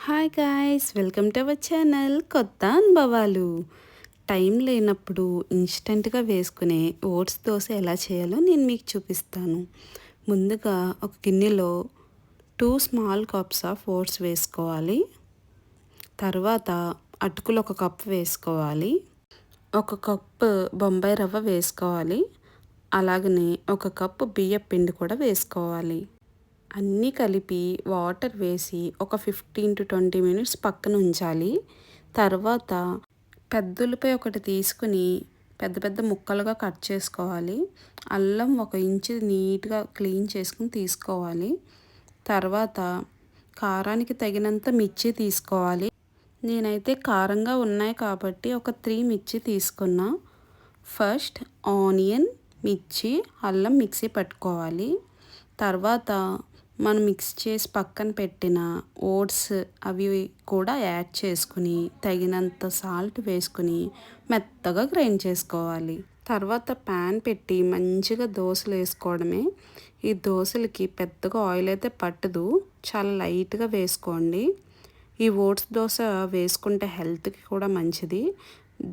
Hi guys, welcome to our channel కొత్త అనుభవాలు. Time లేనప్పుడు ఇన్స్టెంట్గా వేసుకునే ఓట్స్ దోశ ఎలా చేయాలో నేను మీకు చూపిస్తాను. ముందుగా ఒక గిన్నెలో 2 స్మాల్ కప్స్ ఆఫ్ ఓట్స్ వేసుకోవాలి. తర్వాత అటుకులు 1 కప్ వేసుకోవాలి. 1 కప్పు బొంబాయి రవ్వ వేసుకోవాలి. అలాగనే 1 కప్పు బియ్యం పిండి కూడా వేసుకోవాలి. అన్నీ కలిపి వాటర్ వేసి ఒక 15 to 20 మినిట్స్ పక్కన ఉంచాలి. తర్వాత పెద్ద ఉల్లిపాయ ఒకటి తీసుకుని పెద్ద పెద్ద ముక్కలుగా కట్ చేసుకోవాలి. అల్లం 1 ఇంచు నీట్గా క్లీన్ చేసుకుని తీసుకోవాలి. తర్వాత కారానికి తగినంత మిర్చి తీసుకోవాలి. నేనైతే కారంగా ఉన్నాయి కాబట్టి ఒక 3 మిర్చి తీసుకున్నా. ఫస్ట్ ఆనియన్, మిర్చి, అల్లం మిక్సీ పట్టుకోవాలి. తర్వాత మనం మిక్స్ చేసి పక్కన పెట్టిన ఓట్స్ అవి కూడా యాడ్ చేసుకుని తగినంత సాల్ట్ వేసుకుని మెత్తగా గ్రైండ్ చేసుకోవాలి. తర్వాత ప్యాన్ పెట్టి మంచిగా దోశలు వేసుకోవడమే. ఈ దోశలకి పెద్దగా ఆయిల్ అయితే పట్టదు, చాలా లైట్గా వేసుకోండి. ఈ ఓట్స్ దోశ వేసుకుంటే హెల్త్కి కూడా మంచిది.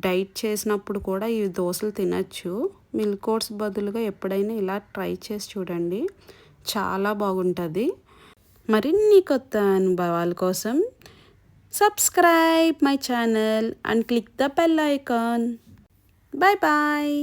డైట్ చేసినప్పుడు కూడా ఈ దోశలు తినచ్చు. మిల్క్ ఓట్స్ బదులుగా ఎప్పుడైనా ఇలా ట్రై చేసి చూడండి, చాలా బాగుంటుంది. మరిన్ని కొత్త అనుభవాల కోసం subscribe my channel and click the bell icon. Bye bye.